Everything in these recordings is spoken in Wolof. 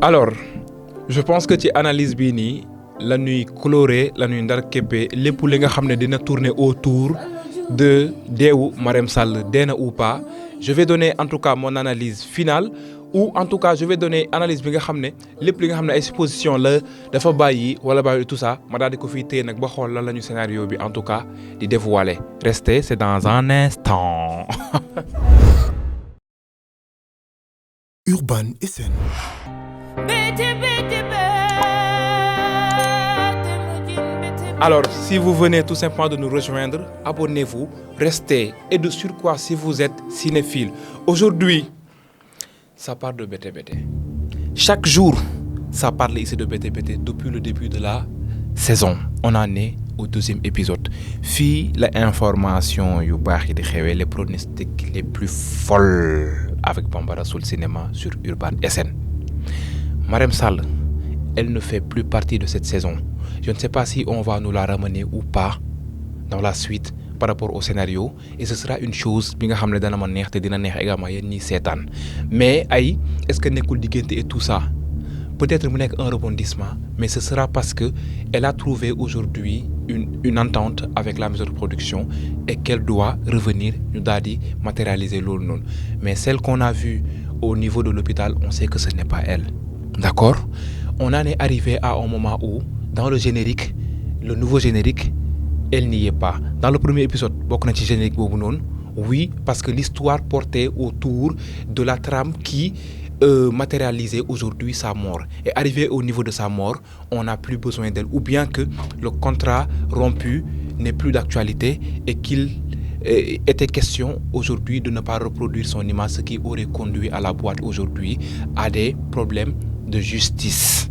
Alors, je pense que ci analyse bii nii la ñuy colorer la ñuy ndar képpee lépp li nga xam ne dina tourner autour de deewu Marème Sall dee na ou pas. Je vais donner en tout cas mon analyse finale ou en tout cas je vais donner analyse bi nga xam ne lépp li nga xam ne ay supposition la dafa bàyyi wala bàyyi tout ça ma daal di ko fii téye nag ba xool lan la ñu scénario bi en tout cas di dévoiler. Restez, c'est dans un instant. Urban SN. Alors, si vous venez tout simplement de nous rejoindre, abonnez-vous, restez. Et de surcroît, si vous êtes cinéphile. Aujourd'hui, ça parle de BTBT. Chaque jour, ça parle ici de BTBT depuis le début de la saison. On en est au 2e épisode. Fii la information yu baax yi di xewee les pronostics les plus folles avec Bambara Soul Cinéma sur Urban SN. Marème Sall, elle ne fait plus partie de cette saison. Je ne sais pas si on va nous la ramener ou pas dans la suite par rapport au scénario et ce sera une chose bi nga xam ne dana ma neex te dina neex également yéen ñiy seetaan mais ay est-ce que nekkul diggante et tout ça peut-être mu nekk un rebondissement mais ce sera parce que elle a trouvé aujourd'hui une entente avec la maison de production et qu'elle doit revenir ñu daal di matérialiser loolu noonu mais celle qu'on a vue au niveau de l'hôpital on sait que ce n'est pas elle. D'accord? On en est arrivé à un moment où dans le générique, le nouveau générique, elle n'y est pas. Dans le premier épisode, bokk na ci générique boobu noonu, oui, parce que l'histoire portait autour de la trame qui matérialisait aujourd'hui sa mort. Et arrivé au niveau de sa mort, on n'a plus besoin d'elle. Ou bien que le contrat rompu n'est plus d'actualité et qu'il était question aujourd'hui de ne pas reproduire son image, ce qui aurait conduit à la boîte aujourd'hui à des problèmes de justice.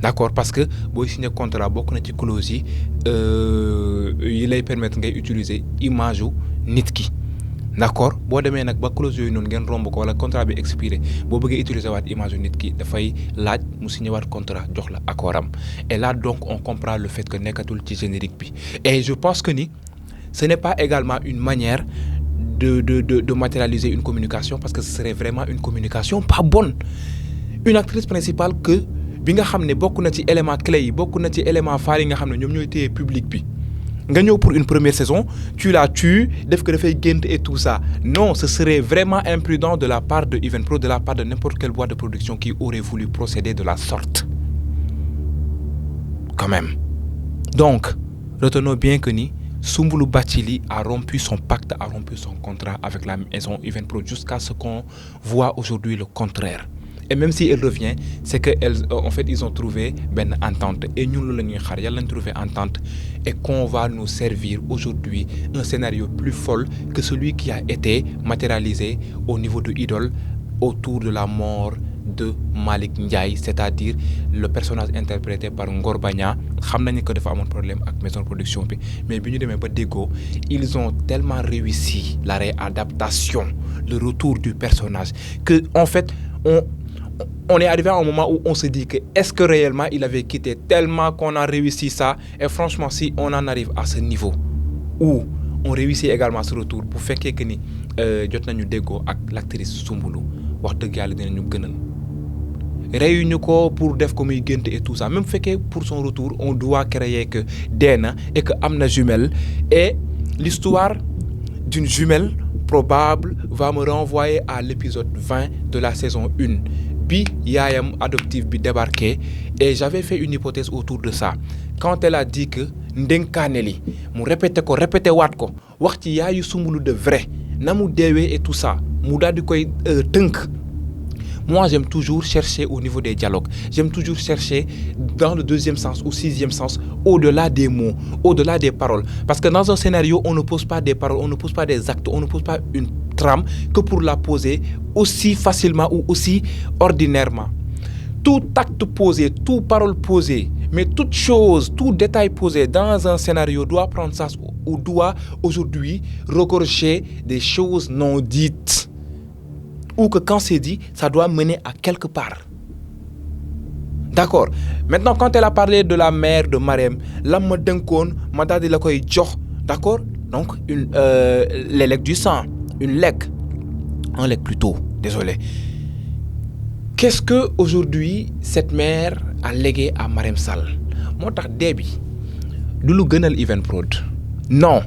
D'accord, parce que booy signé contrat bokk na ci clause yi lay permettre ngay utiliser image u nit ki. D'accord, boo demee nag ba clause yooyu noonu ngeen romb ko wala contrat bi expiré boo bëggee utiliser waat image u nit ki dafay laaj mu signé waat contrat jox la accord am. Et là donc on comprend le fait que nekkatul ci générique bi. Et je pense que ni ce n'est pas également une manière de matérialiser une communication parce que ce serait vraiment une communication pas bonne. Une actrice principale que bi nga xam ne bokk na ci élément clé yi bokk na ci élément phare yi nga xam ne ñoom ñooy téye public bi nga ñëw pour une première saison tu la tues def ko dafay gént et tout ça non ce serait vraiment imprudent de la part de Evenprod de la part de n'importe quelle boîte de production qui aurait voulu procéder de la sorte quand même. Donc retenons bien que ni Soumboulou Bathily a rompu son pacte, a rompu son contrat avec la maison Evenprod jusqu'à ce qu'on voit aujourd'hui le contraire. Et même si elle revient, c'est que en fait ils ont trouvé une entente et nous le ñuy xaar yàlla nañ trouvé entente et qu'on va nous servir aujourd'hui un scénario plus folle que celui qui a été matérialisé au niveau de Idole autour de la mort de Malick Ndiaye, c'est-à-dire le personnage interprété par Ngor Bagna. Xam nañu que dafa amoon problème ak maison de production bi mais bi ñu demee ba déggoo ils ont tellement réussi la réadaptation, le retour du personnage que en fait on est arrivé à un moment où on se dit que est-ce que réellement il avait quitté tellement qu'on a réussi ça et franchement si on en arrive à ce niveau où on réussit également ce retour bu fekkee que ni jot nañu déggoo ak l'actrice Soumboulou wax dëgg yàlla dinañu gënal réunis ko pour def ko muy gént et tout ça même fekkee pour son retour on doit créer que dee na et que am na jumelle et l'histoire d'une jumelle probable va me renvoyer à l'épisode 20 de la saison 1 bi yaayam adoptive bi débarqué et j'avais fait une hypothèse autour de ça quand elle a dit que ndenkaane li mu répété waat ko wax ci yaayu Soumboulou de vrai na mu deewee et tout ça mu daal di koy tënk. Moi, j'aime toujours chercher au niveau des dialogues. J'aime toujours chercher dans le 2e sens ou 6e sens, au-delà des mots, au-delà des paroles. Parce que dans un scénario, on ne pose pas des paroles, on ne pose pas des actes, on ne pose pas une trame que pour la poser aussi facilement ou aussi ordinairement. Tout acte posé, toute parole posée, mais toute chose, tout détail posé dans un scénario doit prendre sens ou doit aujourd'hui regorger des choses non dites. Ou que quand c'est dit, ça doit mener à quelque part. D'accord. Maintenant, quand elle a parlé de la mère de Marème, la ma dënkoon ma daal di la koy jox. D'accord. Donc les legs du sang, un lec plutôt. Désolé. Qu'est-ce que aujourd'hui cette mère a légué à Marème Sall moo tax dee bi du lu gënal Evenprod non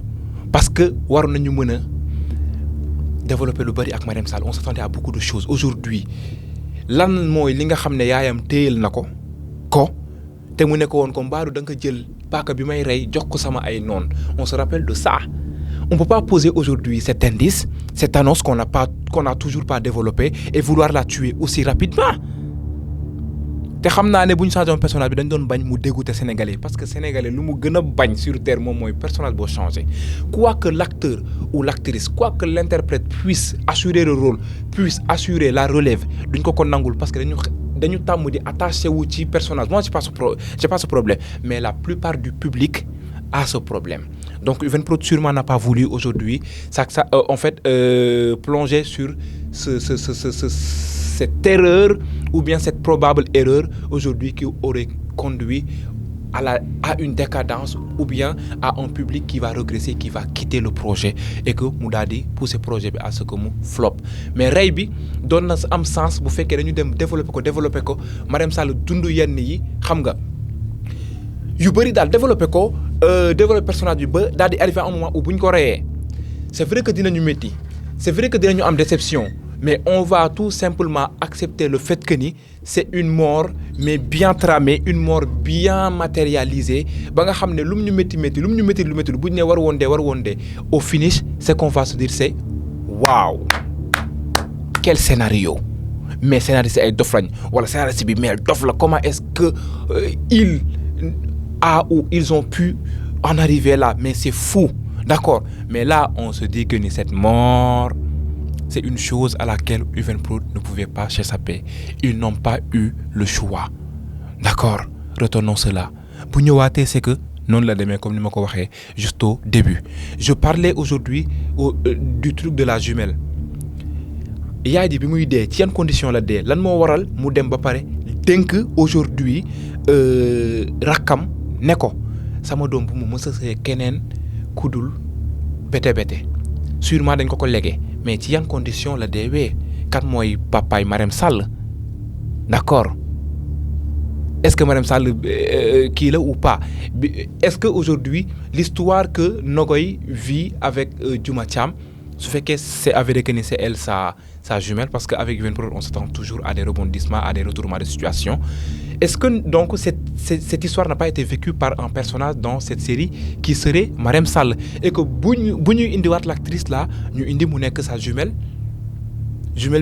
parce que war nañu mën a développer lu bari ak Marème Sall on s'attendait à beaucoup de choses aujourd'hui lan mooy li nga xam ne yaayam téyel na ko te mu nekk woon ko mbaaru da nga jël paaka bi may rey jox ko sama ay noon on se rappelle de ça on peut pas poser aujourd'hui cet indice cette annonce qu'on a toujours pas développé et vouloir la tuer aussi rapidement te xam naa ne bu ñu changé personnage bi dañ doon bañ mu dégoûter Sénégalais parce que Sénégalais lu mu gën a bañ sur terre moom mooy personnage boo changé quoi que l'acteur ou l'actrice quoi que l'interprète puisse assurer le rôle puisse assurer la relève duñ ko nangul parce que dañu tàmm di attaché wu ci personnage moi j'ai pas ce problème mais la plupart du public a ce problème donc Evenprod sûrement n'a pas voulu aujourd'hui plonger sur cette erreur ou bien cette probable erreur aujourd'hui qui aurait conduit à une décadence ou bien à un public qui va regresser, qui va quitter le projet et que mu daal di pousser projet bi à ce que mu flop mais rey bi doon na am sens bu fekkee dañu dem développer ko Marème Sall dund yenn yi xam nga yu bëri daal développer personnage bi ba daal di arriver à un moment où bu ñu ko reyee c'est vrai que dinañu métti c'est vrai que dinañu am déception mais on va tout simplement accepter le fait que ni c'est une mort mais bien tramée une mort bien matérialisée ba nga xam ne lu mu ñu métti bu ñu ne war woon dee au finish ce qu'on va se dire c'est waouh quel scénario mais scénariste ay dof lañ wala scénariste bi mais dof la comment est-ce que ils ont pu en arriver là mais c'est fou d'accord mais là on se dit que ni cette mort c'est une chose à laquelle Evenprod ne pouvait pas s'échapper. Ils n'ont pas eu le choix. D'accord? Retenons cela. Bu ñëwaatee c'est que noonu la demee comme ni ma ko waxee juste au début. Je parlais aujourd'hui du truc de la jumelle. yaay ji bi muy dee ci yan condition la dee lan moo waral mu dem ba pare dénk aujourd'hui rakkam ne ko sama doom bu mu mës a sëy keneen kudul bete sûrement dañ ko légué mais ci yan condition la deewee kat mooy papaay Marème Sall d'accord est-ce que Marème Sall kii la ou pas est-ce que aujourd'hui l'histoire que Nogoy vit avec Diouma Thiam su fekkee c'est avéré que ni c'est elle sa jumelle parce que avec Evenprod on s'attend toujours à des rebondissements à des retournements de situation est-ce que donc cette histoire n'a pas été vécue par un personnage dans cette série qui serait Marème Sall et que bu ñuy indiwaat l'actrice là ñu indi mu nekk sa jumelle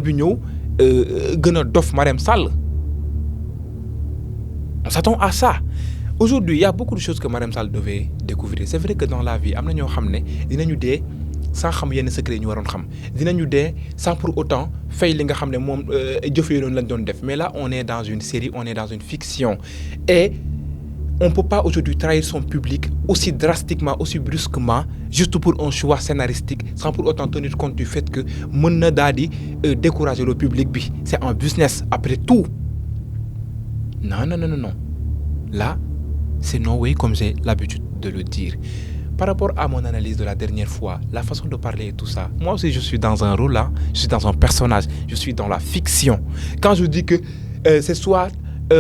bi ñëw gën a dof Marème Sall on s'attend à ça aujourd'hui il y a beaucoup de choses que Marème Sall devait découvrir c'est vrai que dans la vie am na ñoo xam ne dinañu dee sans xam yenn secret yi ñu waroon xam dinañu dee sans pour autant fay li nga xam ne moom jëf yooyu noonu lañ doon def mais là on est dans une série on est dans une fiction et on peut pas aujourd'hui trahir son public aussi drastiquement aussi brusquement juste pour un choix scénaristique sans pour autant tenir compte du fait que mën na daal di décourager le public bi c'est un business après tout non là c'est no way comme j'ai l'habitude de le dire. Par rapport à mon analyse de la dernière fois, la façon de parler et tout ça, moi aussi je suis dans un rôle là, je suis dans un personnage, je suis dans la fiction. Quand je dis que c'est soit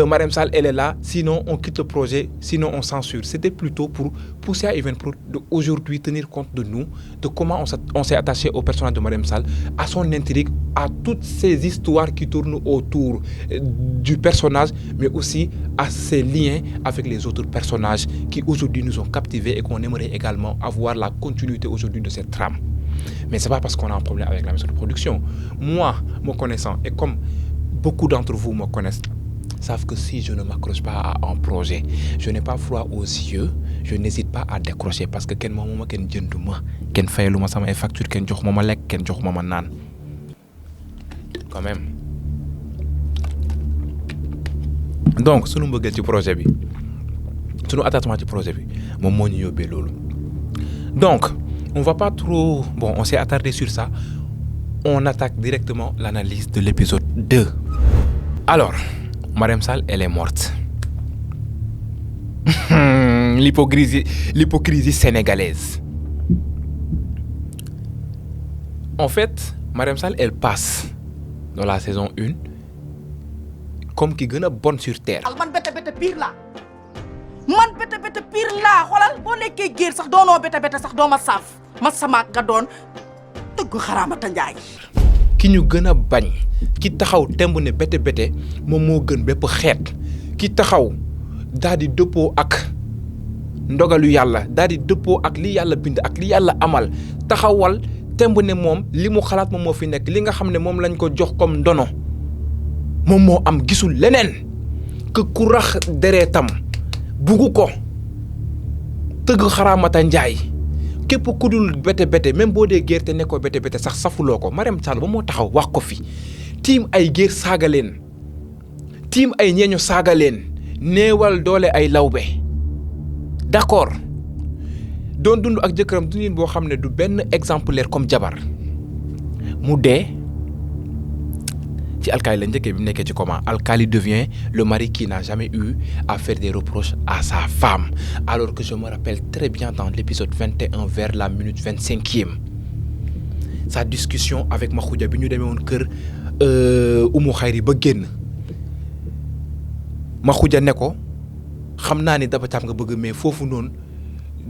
Marème Sall, elle est là, sinon on quitte le projet, sinon on censure. C'était plutôt pour pousser à Evenprod d'aujourd'hui tenir compte de nous, de comment on s'est attaché au personnage de Marème Sall, à son intrigue, à toutes ces histoires qui tournent autour du personnage, mais aussi à ses liens avec les autres personnages qui aujourd'hui nous ont captivés et qu'on aimerait également avoir la continuité aujourd'hui de cette trame. Mais c'est pas parce qu'on a un problème avec la maison de production. Moi, me connaissant, et comme beaucoup d'entre vous me connaissent, savent que si je ne m'accroche pas à un projet, je n'ai pas froid aux yeux, je n'hésite pas à décrocher parce que kenn moomuma kenn jënduma kenn fayaluma samay facture kenn joxuma ma lekk kenn joxuma ma naan quand même. Donc sunu mbëggeel ci projet bi sunu attachement ci projet bi moom moo ñu yóbbee loolu. Donc on va pas trop on s'est attardé sur ça, on attaque directement l'analyse de l'épisode 2. Alors Marème Sall, elle est morte. L'hypocrisie sénégalaise. En fait, Marème Sall, elle passe dans la saison 1 comme ki gën a bon sur terre. man bete pire laa man bete pire laa xoolal boo nekkee géer sax doonoo bete sax doo ma saaf ma samaak nga doon tëgg xaraamata njaay. ki ñu gën a bañ ki taxaw temb ne bete moom moo gën bépp xeet ki taxaw daal di dëppoo ak ndogalu yàlla daal di dëppoo ak li yàlla bind ak li yàlla amal taxawal temb ne moom li mu xalaat moom moo fi nekk li nga xam ne moom lañ ko jox comme ndono moom moo am gisul leneen que ku rax deretam buggu ko tëgg xaraamata njaay képp ku dul bete même boo dee géer te nekkoo bete sax safuloo ko Mariam Sall ba moo taxaw wax ko fi tiim ay géer saaga leen tiim ay ñeeño saaga leen néewal doole ay lawbe d'accord doon dund ak jëkkëram dundin boo xam ne du benn exemplaire comme jabar mu dee ci alkaali la njëkkee bi mu nekkee ci coma alkaali devient le mari qui n'a jamais eu à faire des reproches à sa femme alors que je me rappelle très bien dans l'épisode 21 vers la minute 25e sa discussion avec Makhoudia bi ñu demee woon kër Umu Xayri ba génn Makhoudia ne ko xam naa ni Daba Thiam nga bëgg mais foofu noonu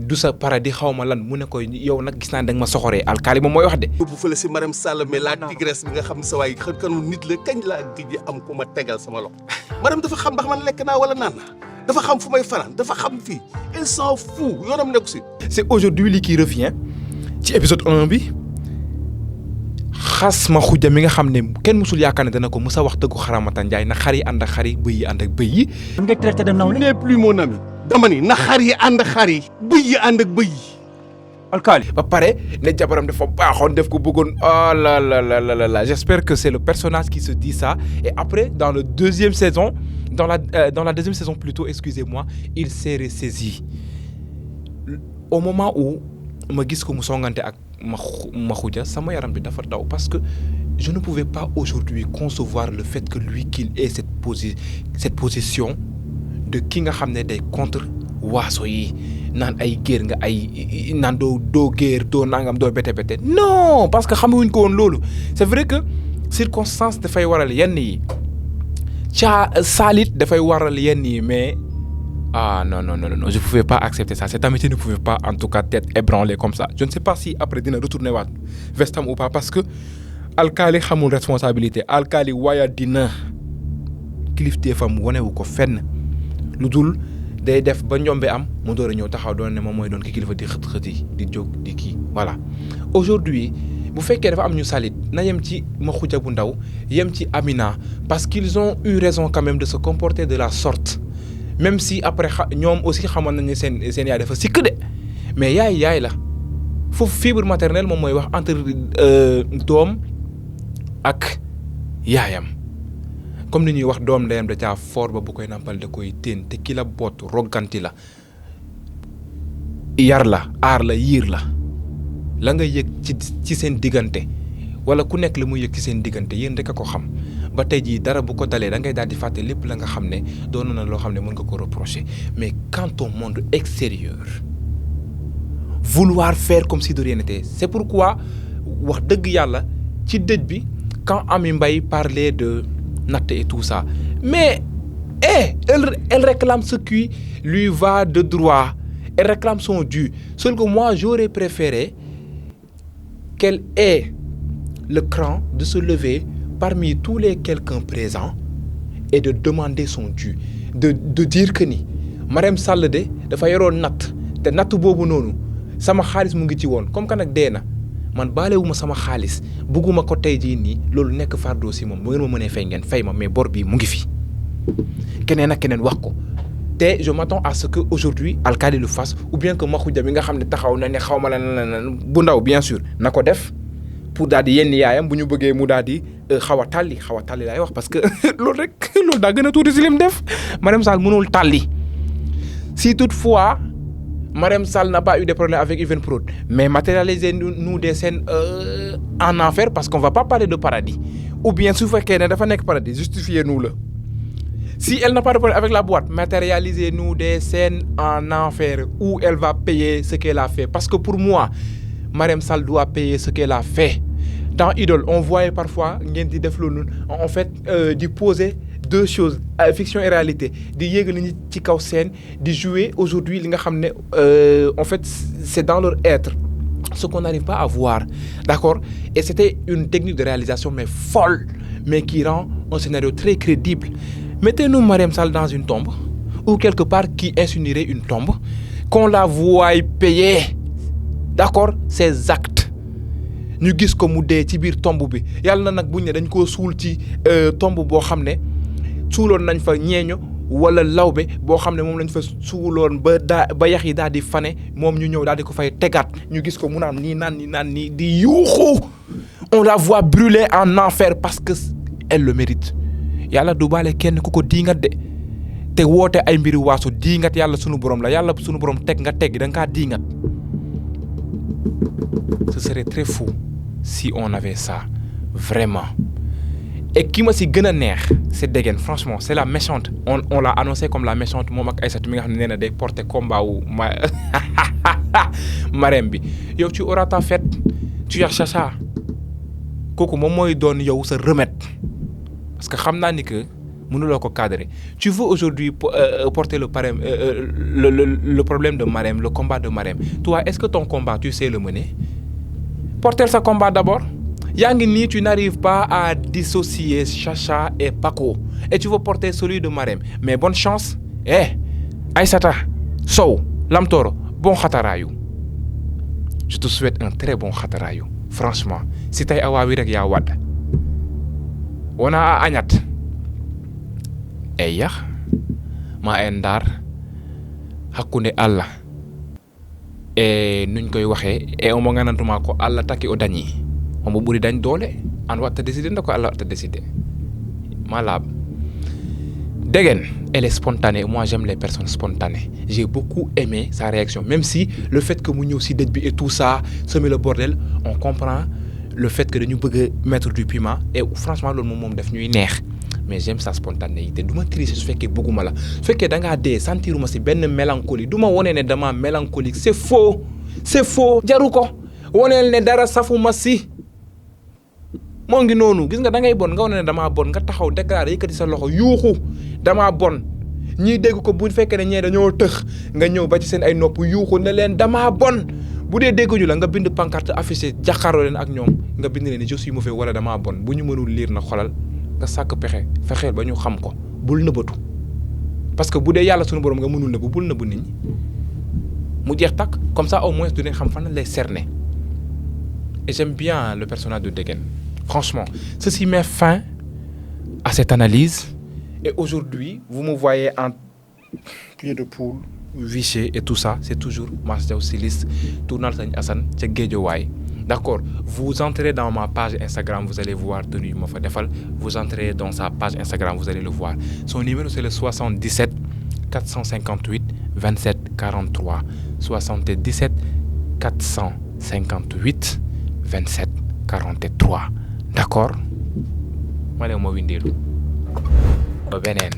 du sa paradis xaw ma lan mu ne ko yow nag gis naa da nga ma soxoree alkaali moom mooy wax de. bu fële si Mariam Sall mais la tigresse bi nga xam ne sa waay xën kanu nit la kañ laa gëj am ku ma tegal sama loxo Mariam dafa xam ndax man lekk naa wala naan naa dafa xam fu may fanaan dafa xam fii il s'en fout yoonam nekku si. c'est aujourd'hui li qui revient ci épisode 1 bi xas Makhoudia mi nga xam ne kenn musul yaakaar ne dana ko mës a wax dëggu xaramata njaay na xar yi ànd ak xar yi bëy yi ànd ak bëy yi. nga traité de nawle. n'est plus mon ami. dama ni na xar yi ànd ak xar yi bëy yi ànd ak bëy yi. alkaali ba pare ne jabaram dafa baaxoon def ko bëggoon oh là là là là là j'espère que c'est le personnage qui se dit ça et après dans la deuxième saison plutôt excusez-moi il s'est ressaisi au moment où ma gis ko mu songante ak Makhoudia sama yaram bi dafa daw parce que je ne pouvais pas aujourd'hui concevoir le fait que lui qu'il ait cette position de ki nga xam ne day contre waaso yi naan ay géer nga ay naan doo géer doo nangam doo bete non parce que xamuñ ko woon loolu c'est vrai que circonstance dafay waral yenn yi saalit dafay waral yenn yi mais non je pouvais pas accepter ça cette amitié ne pouvait pas en tout cas être ébranlée comme ça je ne sais pas si après dina retourner waat vestam ou pas parce que alkaali xamul responsabilité alkaali waya dina kilifteefam wanewu ko fenn lu dul day def ba ñombe am mu door a ñëw taxaw doon ne moom mooy doon ki kilifa di xët yi di jóg di kii voilà aujourd'hui bu fekkee dafa am ñu salit na yem ci Makhoudia bu ndaw yem ci Amina parce qu'ils ont eu raison quand même de se comporter de la sorte même si après ñoom aussi xamoon nañ ne seen yaay dafa sikk de mais yaay la foofu fibre maternelle moom mooy wax entre doom ak yaayam comme ni ñuy wax doom ndeyam da caa fort ba bu koy nàmpal da koy téen te ki la boot rogganti la yar la aar la yiir la nga yëg ci seen diggante wala ku nekk la muy yëg ci seen diggante yéen rek a ko xam ba tey jii dara bu ko dalee da ngay daal di fàtte lépp la nga xam ne doon na loo xam ne mën nga ko reprocher mais quand au monde extérieur vouloir faire comme si de rien n'était c'est pourquoi wax dëgg yàlla ci dëj bi quand Ami Mbaye parlait de natt et tout ça mais elle réclame ce qui lui va de droit elle réclame son dû seul que moi j'aurais préféré qu'elle ait le cran de se lever parmi tous les quelqu'un présents et de demander son dû de dire que ni Mariam Sall de dafa yoroon natt te natt boobu noonu sama xaalis mu ngi ci woon comme que nag dee na man baalewuma sama xaalis bugguma ko tey jii nii loolu nekk fardeau si moom bu ngeen ma mënee fay ngeen fay ma mais bor bii mu ngi fi keneen ak keneen wax ko te je m'attends à ce que aujourd'hui alkaali le fasse ou bien que Makhoudia bi nga xam ne taxaw na ne xaw ma la bu ndaw bien sûr na ko def pour daal di yenn yaayam bu ñu bëggee mu daal di xaw a tàlli laay wax parce que loolu daa gën a tuuti si lim def Mariam Sall mënul tàlli si toutefois Mariam Sall n'a pas eu de problème avec Evenprod mais matérialisez-nous des scènes en enfer parce qu'on va pas parler de paradis ou bien su fekkee ne dafa nekk paradis justifiez-nous le si elle n'a pas de problème avec la boîte matérialisez-nous des scènes en enfer où elle va payer ce qu'elle a fait parce que pour moi Mariam Sall doit payer ce qu'elle a fait dans Idole on voyait parfois ngeen di def loolu en fait di poser deux choses fiction et réalité di yéegal nit ñi ci kaw scène di jouer aujourd'hui li nga xam ne en fait c'est dans leur être ce qu'on n'arrive pas à voir, d'accord? Et c'était une technique de réalisation mais folle, mais qui rend un scénario très crédible. Mettez-nous Mariam Sall dans une tombe ou quelque part qui insinuerait une tombe, qu'on la voie payer, d'accord, ses actes. ñu gis ko mu dee ci biir tomb bi yàlla na nag buñ ne dañ koo suul ci tomb boo xam ne suuloon nañ fa ñeeño wala lawbe boo xam ne moom lañ fa suuloon ba yax yi daal di fane moom ñu ñëw daal di ko fay tegaat ñu gis ko mu naan nii di yuuxu on la voit brûler en enfer parce que elle le mérite yàlla du baale kenn ku ko diingat de te woote ay mbiri waasu diingat yàlla sunu borom la yàlla sunu borom teg nga tegg da nga kaa diingat. Ce serait très fou si on avait ça vraiment. Et qui ma si gën a neex c'est Degen, franchement c'est la méchante on l'a annoncé comme la méchante moom ak Aïssatou mi nga xam ne nee na day porter combat wu Marème bi yow tu auras ta fête tu as Chacha kooku moom mooy doon yow sa remède parce que xam naa ni que mënuloo ko cadrer tu veux aujourd'hui porter le problème de Marème le combat de Marème toi est-ce que ton combat tu sais le mener porter sa combat d'abord. yaa ngi nii tu n'arrives pas à dissocier Chacha et Paco et tu veux porter celui de Marème mais bonne chance Aïssata Sow Lamtoro bon xataraayu je te souhaite un très bon xataraayu franchement si tay awaa wi rek yaa wadd wona a añat e yax ma e ndaar hakkunde Allah e nuñ koy waxee e omo ganantuma ko Allah taki o dañi omo ɓuri dañ doole an watta décider nde ko Allah watta décider malab Degen elle est spontanée moi j'aime les personnes spontanées j'ai beaucoup aimé sa réaction même si le fait que mu ñëw si dëj bi et tout ça semer le bordel on comprend le fait que dañu bëgg a mettre du piment et franchement loolu moom def ñuy neex mais j'aime sa spontanéité du ma tricher su fekkee bëgguma la su fekkee da ngaa dee sentiruma si benn mélancolie du ma wone ne dama mélancolique c'est faux jaru ko woneel ne dara safuma si moo ngi noonu gis nga da ngay bon nga wone ne damaa bon nga taxaw déclarer yëkkati sa loxo yuuxu damaa bon ñiy dégg ko bu fekkee ne ñee dañoo tëx nga ñëw ba ci seen ay nopp yuuxu ne leen damaa bon bu dee dégguñu la nga bind pancarte affiché jàkkaarloo leen ak ñoom nga bind leen je suis mauvais wala damaa bon bu ñu mënul lire na xolal nga sàkk pexe fexeel ba ñu xam ko bul nëbbatu parce que bu dee yàlla sunu borom nga mënul nëbbu bul nëbbu nit ñi mu jeex takk comme ça au moins du leen xam fan la lay cerner et j'aime bien le personnage de Degen franchement ceci met fin à cette analyse et aujourd'hui vous me voyez en pied de poule Vichy et tout ça c'est toujours Mass Diaw styliste tournal Sëñ Assane ca Guédiawaye d'accord vous entrez dans ma page Instagram vous allez voir tenue ma fa defal vous entrez dans sa page Instagram vous allez le voir son numéro c'est le 77 458 27 43 77 458 27 43 d'accord ma ne ma windeelu ba beneen